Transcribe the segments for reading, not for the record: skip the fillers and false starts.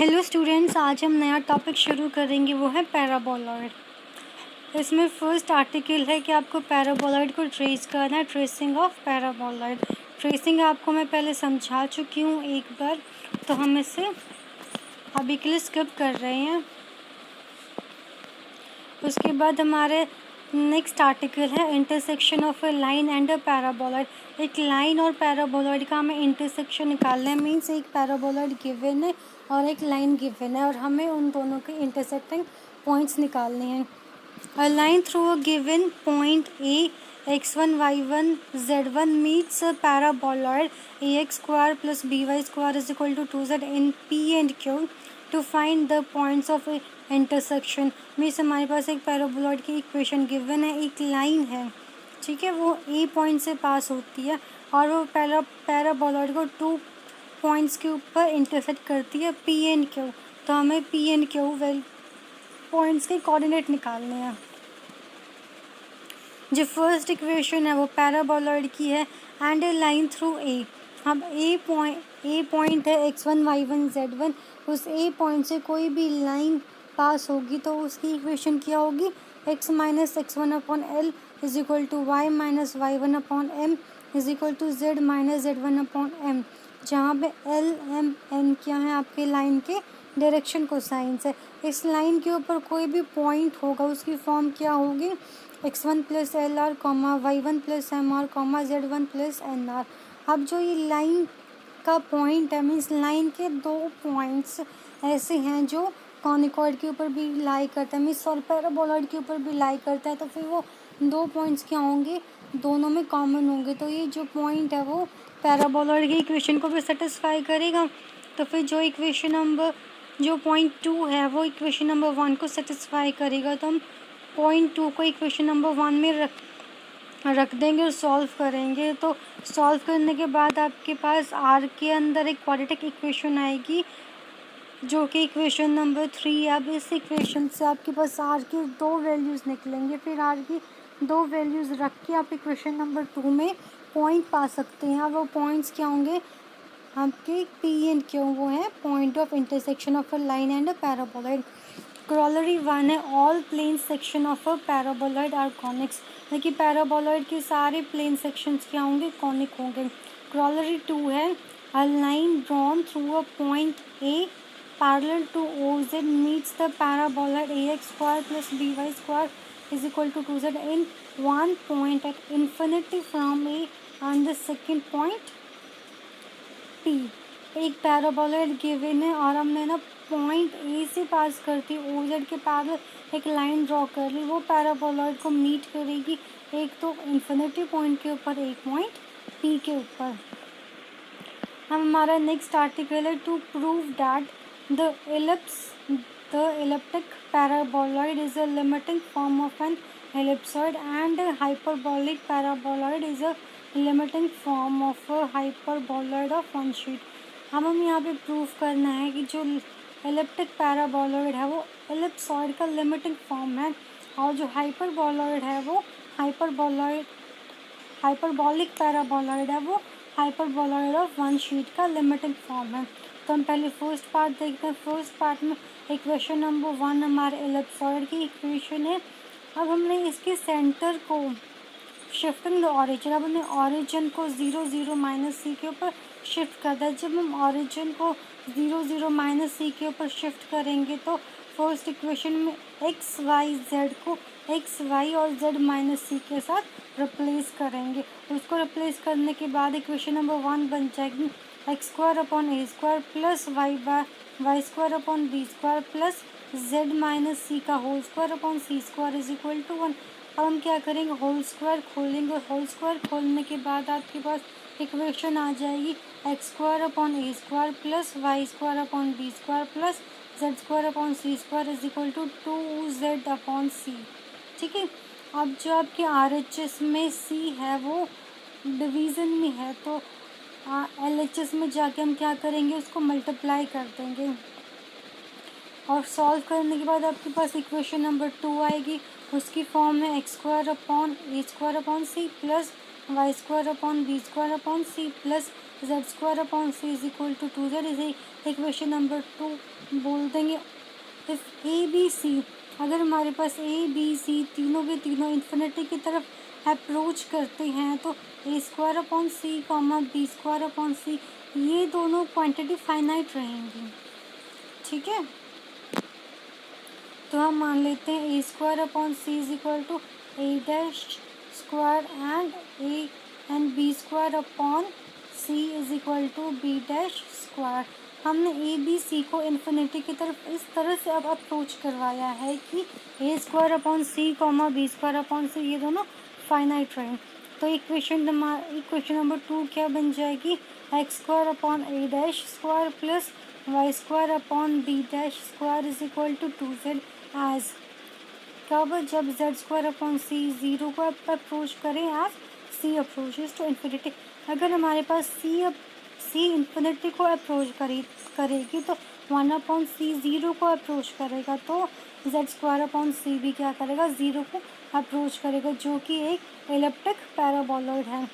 Hello students, आज हम नया टॉपिक शुरू करेंगे, वो है पैराबोलॉइड। इसमें फर्स्ट आर्टिकल है कि आपको पैराबोलॉइड को ट्रेस करना है, ट्रेसिंग ऑफ पैराबोलॉइड। ट्रेसिंग आपको मैं पहले समझा चुकी हूँ एक बार, तो हम इसे अभी के लिए स्किप कर रहे हैं। उसके बाद हमारे नेक्स्ट आर्टिकल है intersection of A line and a paraboloid. एक लाइन और पैराबोलॉइड का हमें इंटरसेक्शन निकालना है, मीन्स एक पैराबोलॉइड गिवन है और एक लाइन गिवन है और हमें उन दोनों के इंटरसेक्टिंग पॉइंट्स निकालने हैं। A line through a given point A x1 y1 z1 meets a paraboloid ax square plus by square is equal to 2z in P and Q to find the points of intersection। Means हमारे पास एक paraboloid की equation given है, एक line है, ठीक है, वो ए point से पास होती है और वो पैराबोलॉइड को 2 पॉइंट्स के ऊपर इंटरसेक्ट करती है पी एंड क्यू। तो हमें पी एंड क्यू पॉइंट्स के कोऑर्डिनेट निकालने हैं। जो फर्स्ट इक्वेशन है वो पैराबोलॉइड की है and A line through a. अब ए पॉइंट है x1 y1 z1, उस ए पॉइंट से कोई भी लाइन पास होगी तो उसकी इक्वेशन क्या होगी, x minus x1 upon L is equal to y minus y1 upon M is equal to z minus z1 upon M, जहाँ पे एल एम एन क्या है आपके लाइन के डायरेक्शन कोसाइंस है। इस लाइन के ऊपर कोई भी पॉइंट होगा उसकी फॉर्म क्या होगी, x1 plus L R comma y1 plus M R comma z1 plus N R. अब जो ये लाइन का पॉइंट है, मीन्स लाइन के 2 पॉइंट्स ऐसे हैं जो कॉनिकॉइड के ऊपर भी लाई करते हैं, मीन्स और पैराबोलॉइड के ऊपर भी लाई करता है, तो फिर वो 2 पॉइंट्स क्या होंगे, दोनों में कॉमन होंगे। तो ये जो पॉइंट है वो पैराबोलॉइड की इक्वेशन को भी सेटिस्फाई करेगा। तो फिर जो पॉइंट 2 है वो इक्वेशन नंबर 1 को सेटिस्फाई करेगा। तो हम पॉइंट 2 को इक्वेशन नंबर 1 में रख देंगे और सॉल्व करेंगे। तो सॉल्व करने के बाद आपके पास आर के अंदर एक क्वाड्रेटिक इक्वेशन आएगी जो कि इक्वेशन नंबर 3। अब इस इक्वेशन से आपके पास आर की 2 वैल्यूज़ निकलेंगे, फिर आर की 2 वैल्यूज़ रख के आप इक्वेशन नंबर 2 में पॉइंट पा सकते हैं। वो पॉइंट्स क्या होंगे आपके पी एंड क्यू, वो है point of intersection of a line and a paraboloid. Corollary 1 है all plane section of a paraboloid are conics, देखिए पैराबोलॉइड के सारे प्लेन सेक्शंस क्या होंगे, कॉनिक होंगे। क्रॉलरी 2 है a line drawn through a point A parallel to OZ meets the paraboloid ax square plus by square is equal to 2z in one point at infinity from A and the second point P। एक paraboloid given है और हमने ना point A से पास करती OZ के parallel एक line draw कर ली, वो पैराबोलॉइड को मीट करेगी एक तो इन्फिनिटी पॉइंट के ऊपर, एक पॉइंट P के ऊपर। हम हमारा नेक्स्ट आर्टिकल है to prove that The elliptic paraboloid is a limiting form of an ellipsoid and a hyperbolic paraboloid is a limiting form of a hyperboloid of one sheet। हम यहाँ पे proof करना है कि जो एलिप्टिक पैराबोलॉइड है वो एलिप्सॉइड का लिमिटिंग फॉर्म है और जो हाइपरबोलॉइड है वो हाइपरबॉलिक पैराबोलॉइड है वो हाइपरबोलॉइड ऑफ वन शीट का लिमिटिंग फॉर्म है। तो हम पहले फर्स्ट पार्ट देखते हैं। फर्स्ट पार्ट में इक्वेशन नंबर 1 हमारे एलिप्सॉइड की इक्वेशन है। अब हमने इसके सेंटर को शिफ्टिंग द ऑरिजिन, अब हमने ऑरिजिन को 0 0 माइनस सी के ऊपर शिफ्ट कर दिया। जब हम ऑरिजिन को 0 0 माइनस सी के ऊपर शिफ्ट करेंगे तो फर्स्ट इक्वेशन में एक्स वाई जेड को एक्स वाई और जेड माइनस सी के साथ रिप्लेस करेंगे। उसको रिप्लेस करने के बाद इक्वेशन नंबर 1 बन जाएगी एक्स स्क्वायर अपॉन ए square plus Y square upon B square plus z minus c का whole square upon c square is equal to 1। अब हम क्या करेंगे, होल स्क्वायर खोलेंगे और होल स्क्वायर खोलने के बाद आपके पास इक्वेशन आ जाएगी x square upon A square plus Y square upon B square plus Z square upon c square is equal to 2z upon c. ठीक है, अब जो आपके RHS में सी है वो डिवीज़न में है तो LHS में जाके हम क्या करेंगे, उसको मल्टीप्लाई कर देंगे और सॉल्व करने के बाद आपके पास इक्वेशन नंबर 2 आएगी। उसकी फॉर्म है X square upon A square upon C plus Y square upon B square upon C plus Z square upon C is equal to 2z, इसे इक्वेशन नंबर 2 बोल देंगे। इफ ए बी सी, अगर हमारे पास A B C तीनों के तीनों infinity की तरफ अप्रोच करते हैं तो ए square upon C comma B square upon सी, ये दोनों क्वांटिटी फाइनाइट रहेंगी। ठीक है, तो हम मान लेते हैं a square upon C is equal to a dash square and b square upon C is equal to b dash square. हमने ए बी सी को इन्फिनिटी की तरफ इस तरह से अब अप्रोच करवाया है कि ए square upon C comma B square upon सी ये दोनों फाइनाइट रहें। तो इक्वेशन नंबर 2 क्या बन जाएगी, x square upon A dash square plus Y square upon B dash square is equal to 2z as, कब, जब Z square upon C zero को अप्रोच करें as C approaches to infinity. अगर हमारे पास सी infinity को अप्रोच करेगी तो 1 upon C zero को अप्रोच करेगा, तो जेड स्क्वायर अपॉन सी भी क्या करेगा, ज़ीरो को अप्रोच करेगा, जो कि एक एलिप्टिक पैराबोलॉइड है।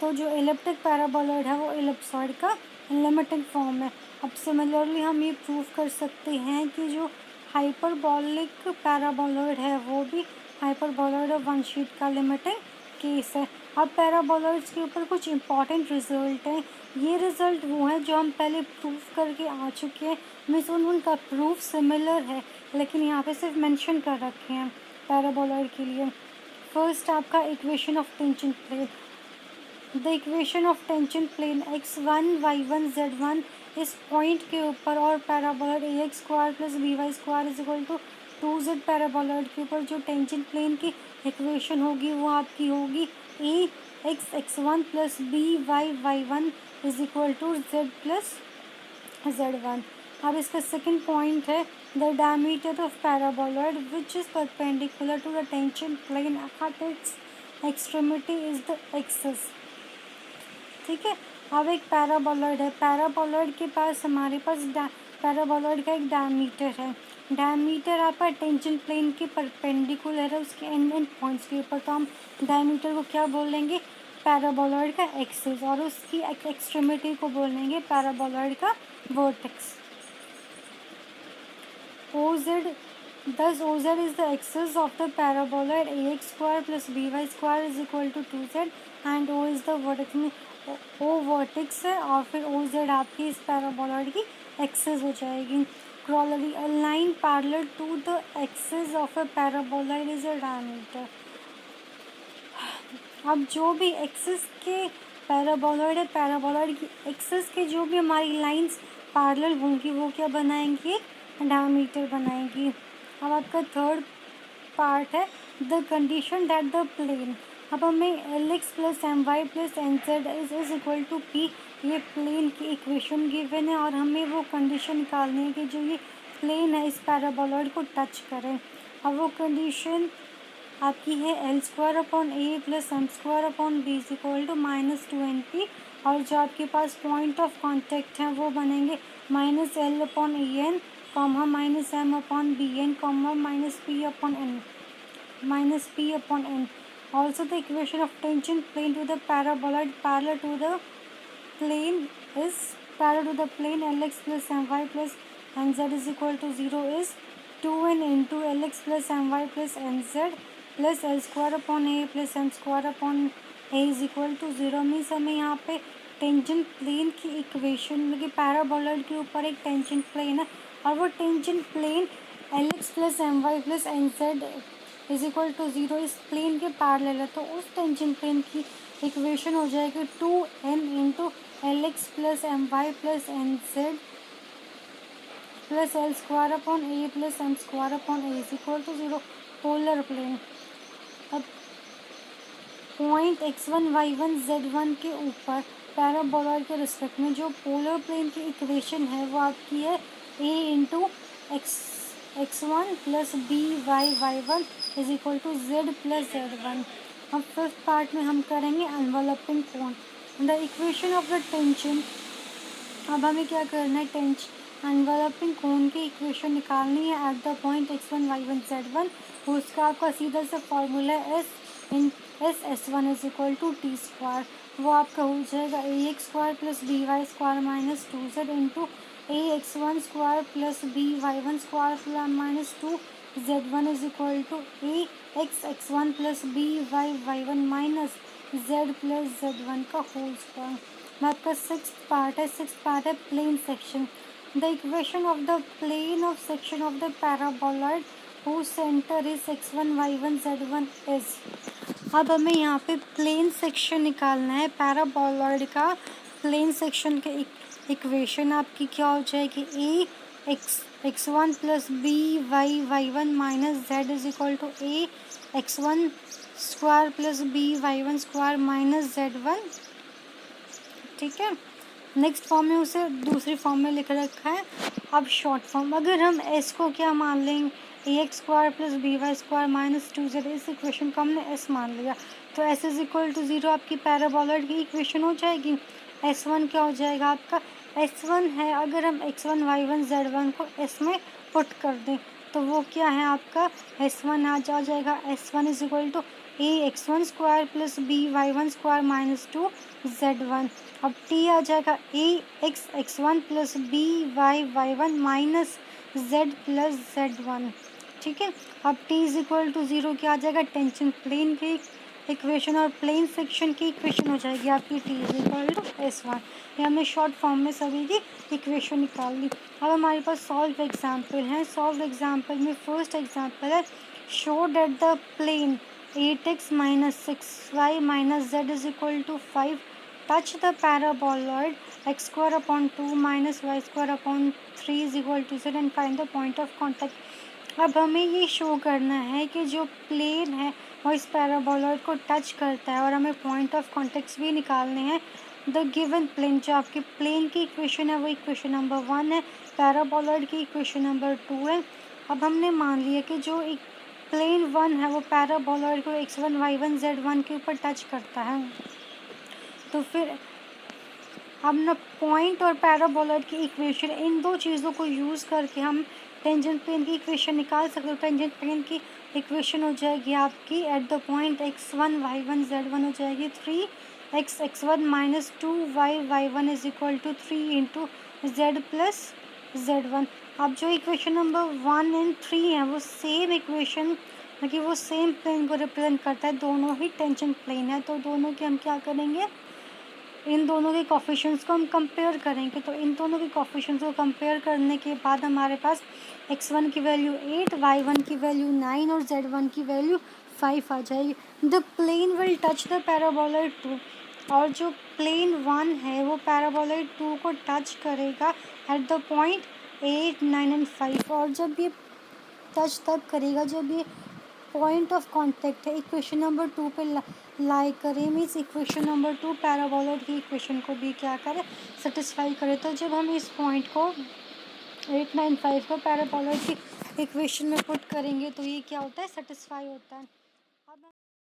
तो जो एलिप्टिक पैराबोलॉइड है वो एलिप्सॉइड का लिमिटिंग फॉर्म है। अब सिमिलरली हम ये प्रूव कर सकते हैं कि जो हाइपरबोलिक पैराबोलॉइड है वो भी हाइपरबोलॉइड ऑफ वन शीट का लिमिटिंग केस है। अब पैराबोलॉइड्स के ऊपर कुछ इंपॉर्टेंट रिजल्ट हैं। ये रिजल्ट वो हैं जो हम पहले प्रूव करके आ चुके हैं, मीन्स उनका प्रूफ सिमिलर है लेकिन यहाँ पे सिर्फ मेंशन कर रखे हैं पैराबोलॉइड के लिए। फर्स्ट आपका equation of tangent plane, the equation of tangent plane x1 y1 z1 इस पॉइंट के ऊपर और paraboloid A x square plus B Y square is equal to 2z paraboloid के ऊपर जो टेंजेंट प्लेन की इक्वेशन होगी वो आपकी होगी a x x1 plus B Y y1 is equal to z plus z1। अब इसका सेकंड पॉइंट है the diameter of paraboloid which is perpendicular to the tangent plane at its extremity is the axis. ठीक है, अब एक paraboloid है, paraboloid के पास हमारे पास पैराबोलॉइड का एक डायमीटर है, डायमीटर आपका टेंजेंट प्लेन के परपेंडिकुलर है उसके एंड पॉइंट्स के ऊपर, तो हम डायमीटर को क्या बोलेंगे, पैराबोलॉइड का एक्सिस, और उसकी एक्सट्रीमिटी को बोलेंगे पैराबोलॉइड का vertex. OZ, thus OZ is the axis of the paraboloid ax square plus by square is equal to 2z and O is the vertex में O वर्टेक्स है और फिर OZ आपकी इस पैराबोलॉइड की एक्सिस हो जाएगी। Corollary, a line parallel to the axis of a paraboloid is a diameter। अब जो भी एक्सिस के पैराबोलॉइड है, पैराबोलॉइड की एक्सिस के जो भी हमारी लाइंस पैरेलल होंगी वो क्या बनाएंगी, डायमीटर बनाएंगी। अब आपका थर्ड पार्ट है the condition that the plane, अब हमें Lx plus M Y plus N Z is equal to P, ये प्लेन की इक्वेशन गिवन है और हमें वो कंडीशन निकालनी है कि जो ये प्लेन है इस पैराबोलॉइड को टच करें। अब वो कंडीशन आपकी है L square upon A plus M square upon B is equal to -2np, और जो आपके पास पॉइंट ऑफ कॉन्टेक्ट हैं वो बनेंगे -l upon E N comma -m upon B N comma -p upon n। Also the equation of tangent plane to the paraboloid parallel to the plane Lx plus my plus nz is equal to 0 is 2n into Lx plus my plus nz plus l square upon a plus m square upon a is equal to 0। Means हमें यहाँ पे tangent plane की equation मतलब paraboloid के ऊपर एक tangent plane है और वो tangent plane Lx plus M Y plus N Z is equal to 0 इस प्लेन के पैरेलल है, तो उस टेंजेंट प्लेन की इक्वेशन हो जाएगी 2n into Lx plus M Y plus N Z plus L square upon A plus M square upon A is equal to 0, polar plane. अब point x1 y1 z1 के ऊपर paraboloid के respect में जो polar plane की equation है वो आपकी है a into x1 plus B Y y1 is equal to z plus z1। अब फिफ्थ पार्ट में हम करेंगे enveloping cone, the equation of the tangent. अब हमें क्या करना है, एनवलपिंग कोण की इक्वेशन निकालनी है at the point x1 y1 z1, उसका आपका सीधा सा फॉर्मूला है S S1 is equal to T square. वो आपका हो जाएगा a x square plus B Y square minus 2z into a x one square plus B y one square minus 2z1 is equal to a x one plus B y one minus z plus z1 का whole square. आपका sixth part है plane section. The equation of the plane of section of the paraboloid whose center is x1 y1 z1 is। अब हमें यहाँ पे plane section निकालना है paraboloid का। प्लेन सेक्शन के इक्वेशन आपकी क्या हो जाएगी, a x one plus B y one minus z is equal to a x one square plus B y one square minus z1। ठीक है, नेक्स्ट फॉर्म में उसे दूसरी फॉर्म में लिख रखा है। अब शॉर्ट फॉर्म, अगर हम एस को क्या मान लेंगे, a x square plus B Y square minus 2z, इस इक्वेशन को हमने एस मान लिया तो एस इज इक्वल टू 0 आपकी पैराबोलॉइड की इक्वेशन हो जाएगी। एस वन क्या हो जाएगा आपका, एस वन है, अगर हम X one Y one Z one को एस में पुट कर दें तो वो क्या है आपका, एस वन आ जाएगा। S one is equal to a x one square plus B y one square minus 2z1। अब टी आ जाएगा a x one plus B y one minus z plus z1। ठीक है, अब t इज इक्वल टू 0 क्या आ जाएगा, tension plane की equation और प्लेन सेक्शन की इक्वेशन हो जाएगी आपकी t is equal to s1। ये हमने शॉर्ट फॉर्म में सभी की इक्वेशन निकाल ली। अब हमारे पास सॉल्व एग्जाम्पल हैं। सॉल्व एग्जाम्पल में फर्स्ट एग्जाम्पल है, show that the plane 8x minus 6y minus z is equal to 5 touch the paraboloid x square upon 2 minus Y square upon 3 is equal to z and find the point of contact. अब हमें ये show करना है कि जो plane है वो इस पैराबोलॉइड को टच करता है और हमें पॉइंट ऑफ कॉन्टैक्ट भी निकालने हैं। द गिवन प्लेन, जो आपकी प्लेन की इक्वेशन है वो इक्वेशन नंबर 1 है, पैराबोलॉइड की इक्वेशन नंबर 2 है। अब हमने मान लिया कि जो एक प्लेन 1 है वो पैराबोलॉइड को x1 y1 z1 के ऊपर टच करता है। तो फिर अब ना पॉइंट और पैराबोलॉइड की इक्वेशन, इन दो चीज़ों को यूज़ करके हम टेंजेंट प्लेन की इक्वेशन निकाल सकते हो। टेंजेंट प्लेन की इक्वेशन हो जाएगी आपकी at the point x1 y1 z1 हो जाएगी 3x x1 minus 2y y1 is equal to 3 into z plus z1। अब जो इक्वेशन नंबर 1 एंड 3 है वो सेम इक्वेशन, कि वो सेम प्लेन को रिप्रेजेंट करता है, दोनों ही टेंजेंट प्लेन है। तो दोनों के हम क्या करेंगे, इन दोनों के कोफिशिएंट्स को हम कंपेयर करेंगे। तो इन दोनों के कोफिशिएंट्स को कंपेयर करने के बाद हमारे पास x1 की वैल्यू 8, y1 की वैल्यू 9 और z1 की वैल्यू 5 आ जाएगी। The plane will touch the paraboloid 2, और जो प्लेन 1 है वो पैराबोलॉइड 2 को टच करेगा एट द पॉइंट 8, 9 एंड 5। और जब ये टच तब करेगा जब ये पॉइंट ऑफ कॉन्टैक्ट है इक्वेशन नंबर 2 पे लाई करें, मीन्स इक्वेशन नंबर 2 पैराबोलॉइड की इक्वेशन को भी क्या करें, सेटिस्फाई करें। तो जब हम इस पॉइंट को 8, 9, 5 को पैराबोलॉइड की इक्वेशन में पुट करेंगे तो ये क्या होता है, सेटिस्फाई होता है। अब